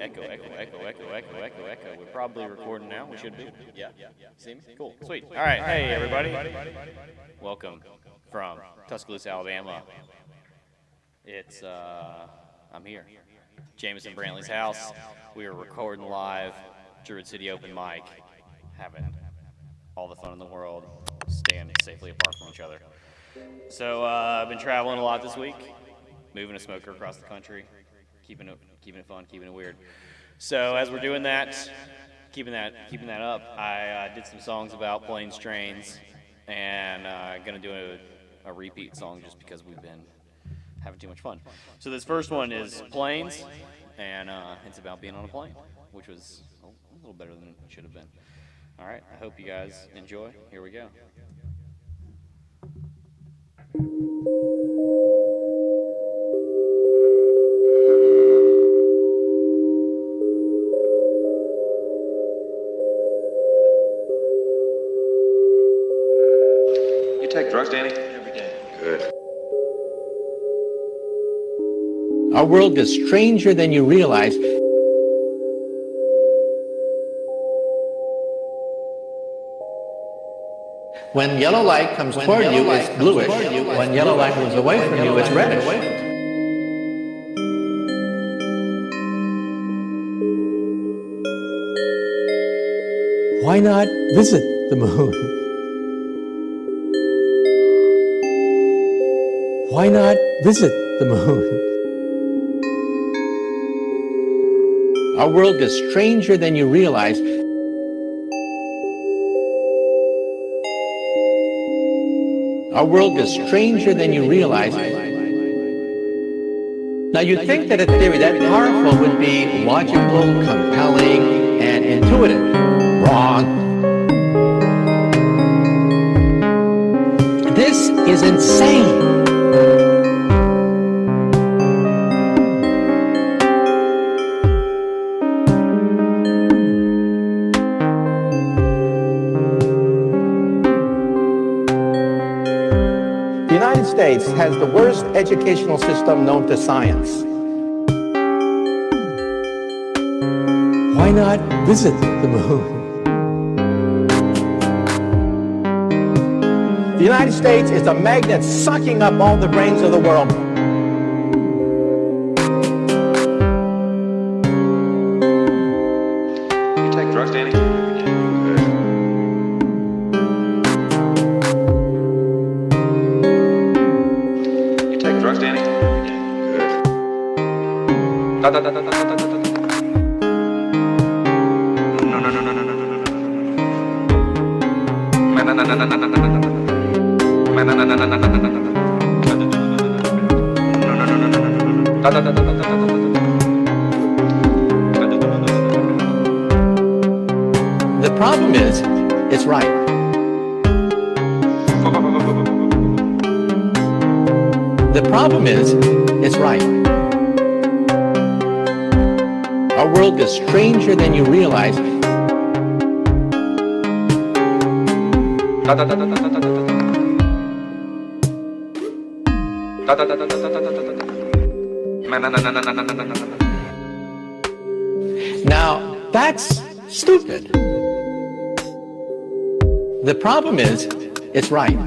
echo, echo, echo, echo, echo, echo, echo. We're probably recording now. We should be. Yeah. See me? Cool. Sweet. All right. Hey, everybody. Welcome from Tuscaloosa, Alabama. It's, I'm here. Jameson Brantley's house. We are recording live. Druid City open mic. Having all the fun in the world. Staying safely apart from each other. So, I've been traveling a lot this week. Moving a smoker across the country. Keeping it fun, keeping it weird. So as we're doing that, keeping that up, I did some songs about planes, trains, and gonna do a repeat song just because we've been having too much fun. So this first one is planes, and it's about being on a plane, which was a little better than it should have been. All right, I hope you guys enjoy. Here we go. Take drugs, Danny? Every day. Good. Our world is stranger than you realize. When yellow light comes toward you, it's bluish. When yellow light moves away from you, it's reddish. Why not visit the moon? Why not visit the moon? Our world is stranger than you realize. Our world is stranger than you realize. Now you'd think that a theory that powerful would be logical, compelling, and intuitive. Wrong. This is insane. The United States has the worst educational system known to science. Why not visit the moon? The United States is a magnet sucking up all the brains of the world. You take drugs, Danny? Good. You take drugs, Danny? Good. Da da da da da da da da. No no no no no no no no. Na na na na na na na na. Na na na na na na na na. No no no no no no. Da da da da da da da. The problem is, it's right. The problem is, it's right. Our world is stranger than you realize. Da da da da da da da da. Da da da da da da da da. Na na na na na na na na na. Now, that's stupid. The problem is, it's right.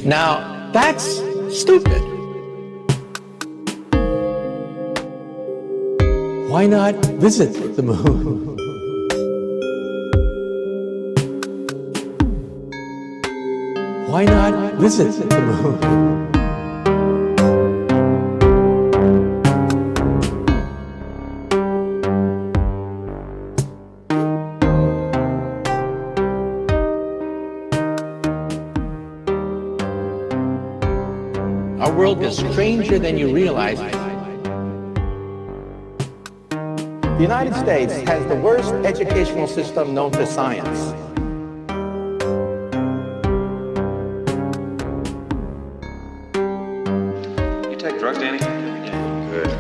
Now, that's stupid. Why not visit the moon? Why not visit the moon? Our world is stranger than you realize. The United States has the worst educational system known to science. You take drugs, Danny? Good.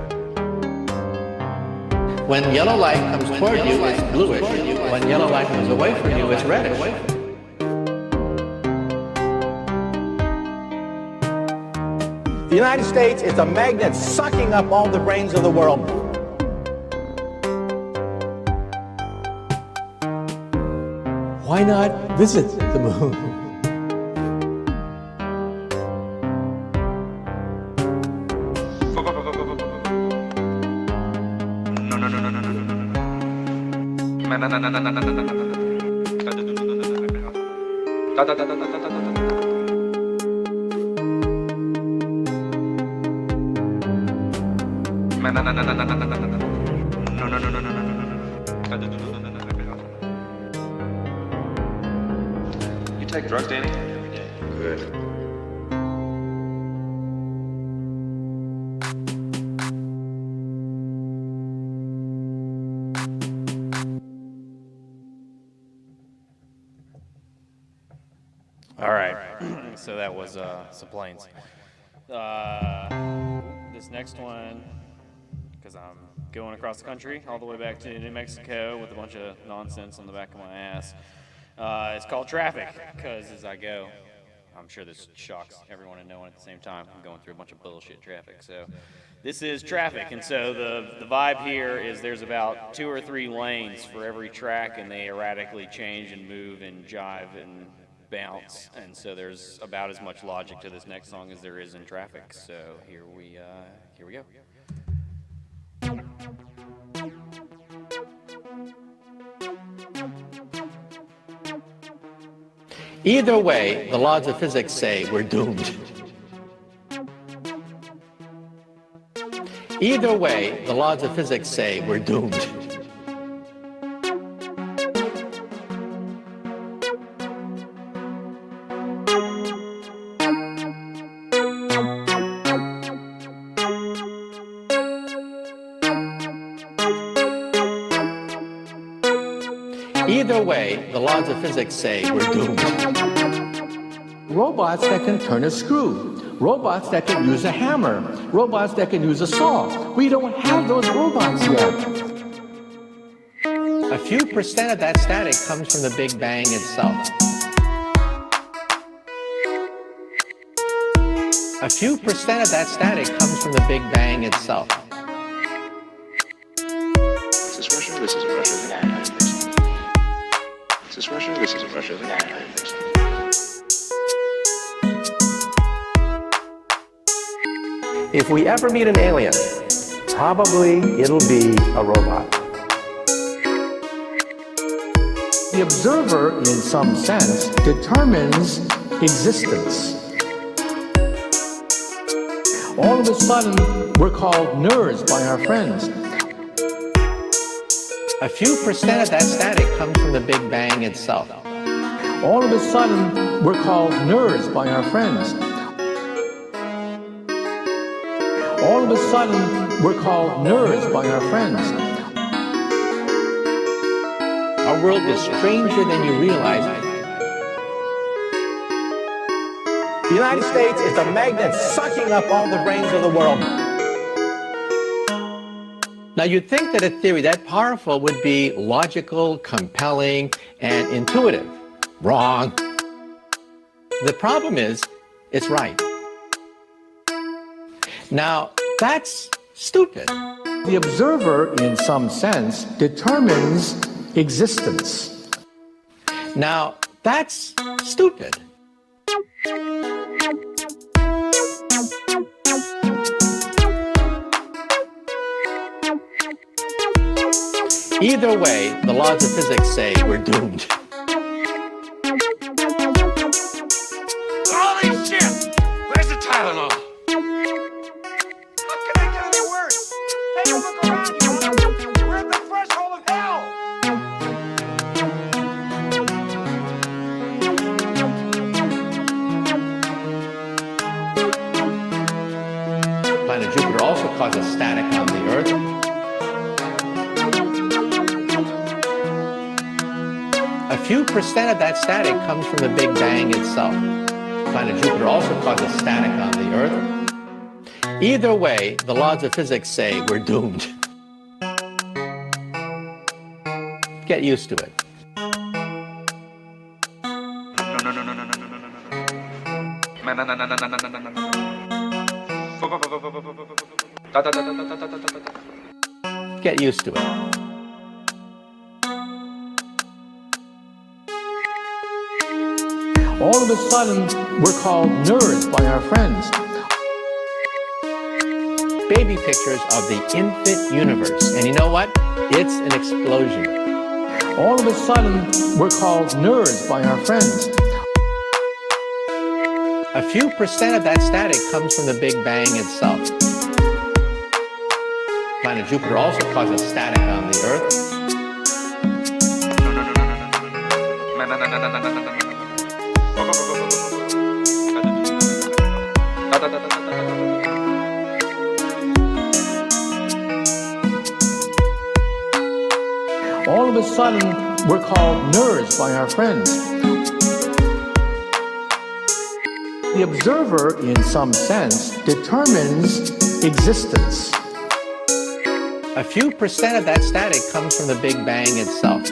When yellow light comes toward you, it's bluish. When yellow light moves away from you, it's reddish. The United States is a magnet sucking up all the brains of the world. Why not visit the moon? You take drugs, Danny? Yeah. Good. All right, so that was some planes. This next one, because I'm going across the country all the way back to New Mexico with a bunch of nonsense on the back of my ass. It's called Traffic, because as I go, I'm sure this shocks everyone to know at the same time. I'm going through a bunch of bullshit traffic. So this is Traffic, and so the vibe here is there's about 2 or 3 lanes for every track, and they erratically change and move and jive and bounce, and so there's about as much logic to this next song as there is in Traffic. So here we go. Either way, the laws of physics say we're doomed. Either way, the laws of physics say we're doomed. Either way, the laws of physics say we're doomed. Robots that can turn a screw. Robots that can use a hammer. Robots that can use a saw. We don't have those robots yet. A few percent of that static comes from the Big Bang itself. A few percent of that static comes from the Big Bang itself. Is this Russia? This is Russia. Is this Russia? This is Russia. If we ever meet an alien, probably it'll be a robot. The observer, in some sense, determines existence. All of a sudden, we're called nerds by our friends. A few percent of that static comes from the Big Bang itself. All of a sudden, we're called nerds by our friends. All of a sudden, we're called nerds by our friends. Our world is stranger than you realize. The United States is a magnet sucking up all the brains of the world. Now, you'd think that a theory that powerful would be logical, compelling, and intuitive. Wrong. The problem is, it's right. Now, that's stupid. The observer, in some sense, determines existence. Now, that's stupid. Either way, the laws of physics say we're doomed. Holy shit! Where's the Tylenol? How can I get any worse? Take a look around you. We're at the threshold of hell. Planet Jupiter also causes static on the Earth. A few percent of that static comes from the Big Bang itself. Planet Jupiter also causes static on the Earth. Either way, the laws of physics say we're doomed. Get used to it. Get used to it. All of a sudden, we're called nerds by our friends. Baby pictures of the infant universe. And you know what? It's an explosion. All of a sudden, we're called nerds by our friends. A few percent of that static comes from the Big Bang itself. Planet Jupiter also causes static on the Earth. All of a sudden, we're called nerds by our friends. The observer, in some sense, determines existence. A few percent of that static comes from the Big Bang itself.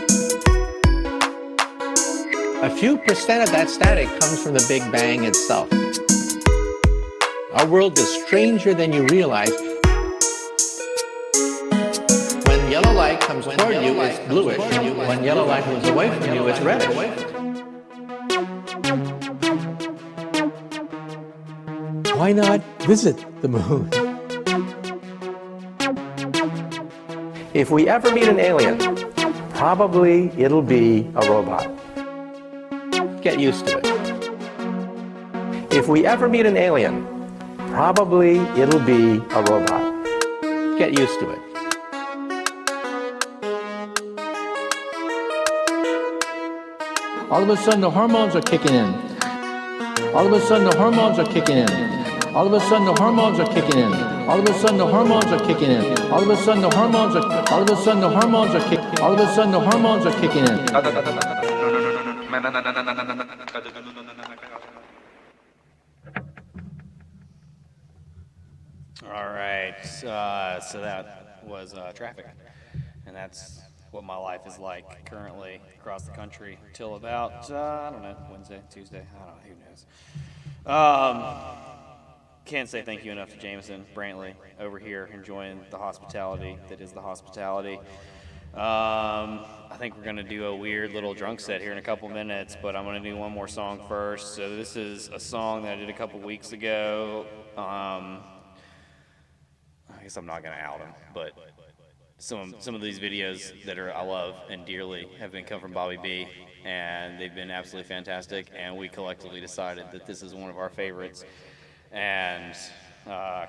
A few percent of that static comes from the Big Bang itself. Our world is stranger than you realize. When yellow light comes toward you, it's bluish. When yellow light moves away from you, it's reddish. Why not visit the moon? If we ever meet an alien, probably it'll be a robot. Get used to it. If we ever meet an alien, probably it'll be a robot. Get used to it. All of a sudden the hormones are kicking in. All of a sudden the hormones are kicking in. All of a sudden the hormones are kicking in. All of a sudden the hormones are kicking in. All of a sudden the hormones are all of a sudden the hormones are kicking. All of a sudden the hormones are kicking in. All right, so that was traffic, and that's what my life is like currently across the country till about, I don't know, Wednesday, Tuesday, I don't know, who knows. Can't say thank you enough to Jameson, Brantley, over here enjoying the hospitality that is the hospitality. I think we're going to do a weird little drunk set here in a couple minutes, but I'm going to do one more song first. So this is a song that I did a couple weeks ago. I guess I'm not going to out him, but some of these videos that I love and dearly have been come from Bobby B, and they've been absolutely fantastic, and we collectively decided that this is one of our favorites, and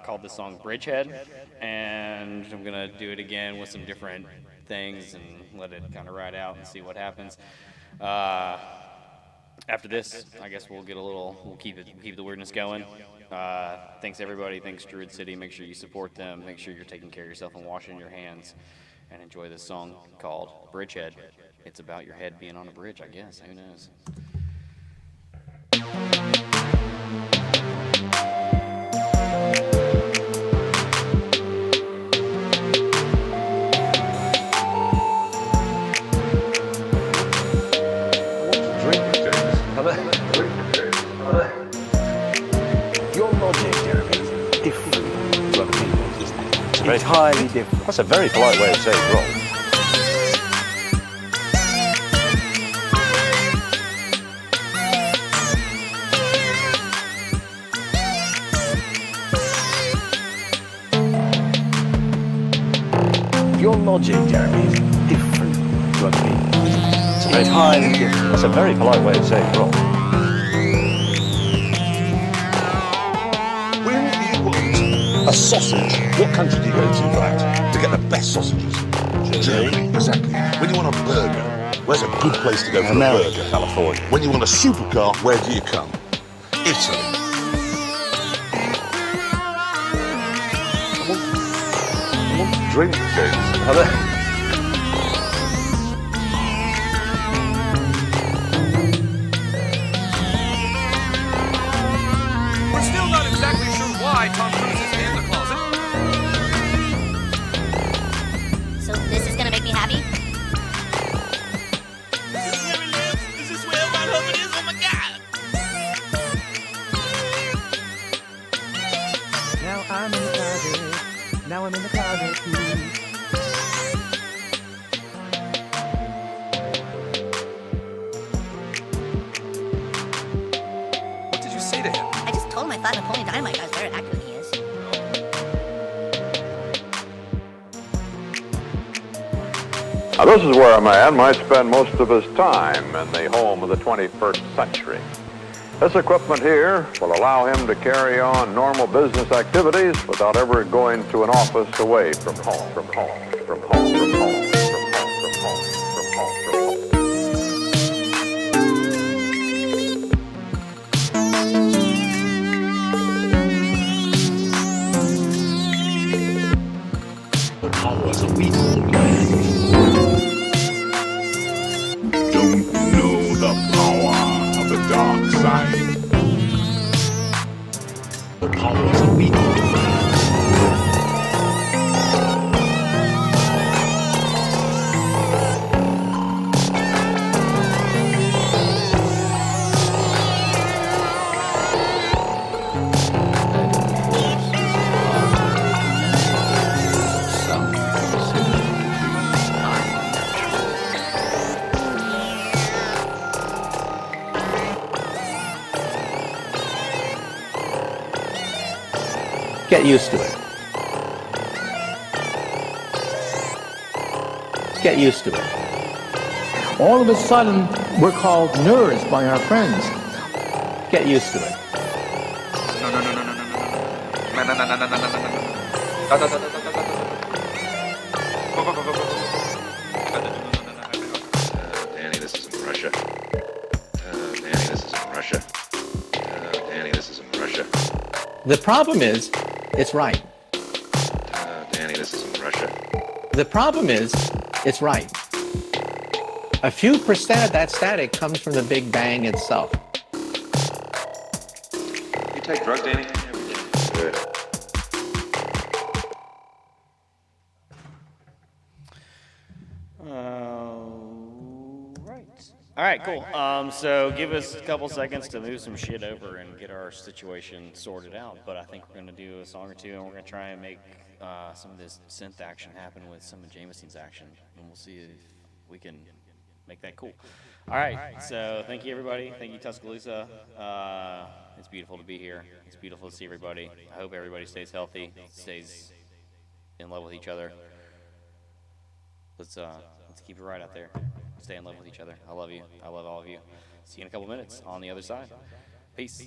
called this song Bridgehead, and I'm going to do it again with some different things and let it kind of ride out and see what happens. After this, I guess we'll keep the weirdness going. Thanks everybody, thanks Druid City, make sure you support them, make sure you're taking care of yourself and washing your hands, and enjoy this song called Bridgehead. It's about your head being on a bridge, I guess, who knows. Your logic, Jeremy, is different to other people's, isn't it? It's entirely different. That's a very polite way of saying wrong. Your logic, Jeremy, is different to other people's, isn't it? It's entirely different. That's a very polite way of saying wrong. When you want a sausage, what country do you go to for that? To get the best sausages? Germany. Exactly. When you want a burger, where's a good place to go for America, a burger? California. When you want a supercar, where do you come? Italy. I want to drink, James. We're still not exactly sure why Tom Cruise is in the closet. So this is gonna make me happy? Now I'm in the closet, Now I'm in the closet too. What did you say to him? I just told him I thought Napoleon Dynamite guy was better at acting than he is. Now, this is where a man might spend most of his time in the home of the 21st century. This equipment here will allow him to carry on normal business activities without ever going to an office away from home, from home, from home, from home, from home, from home, from home, from home. The powers of weak man don't know the power of the dark side. The powers of weak man. Get used to it. Get used to it. All of a sudden, we're called nerds by our friends. Get used to it. No, no, no, no, no, no, no, no, no, no, no, no, no, no, no, no, no, no, Danny, this isn't Russia. Danny, this isn't Russia. Danny, this isn't Russia. The problem is, it's right. Danny, this isn't Russia. The problem is, it's right. A few percent of that static comes from the Big Bang itself. You take drugs, Danny? Good. Right. All right, cool. So give us a couple seconds to move some shit over and get our situation sorted out. But I think we're going to do a song or two, and we're going to try and make some of this synth action happen with some of Jameson's action, and we'll see if we can make that cool. All right. So thank you, everybody. Thank you, Tuscaloosa. It's beautiful to be here. It's beautiful to see everybody. I hope everybody stays healthy, stays in love with each other. Let's keep it right out there. Stay in love with each other. I love you. I love all of you. See you in a couple minutes on the other side. Peace.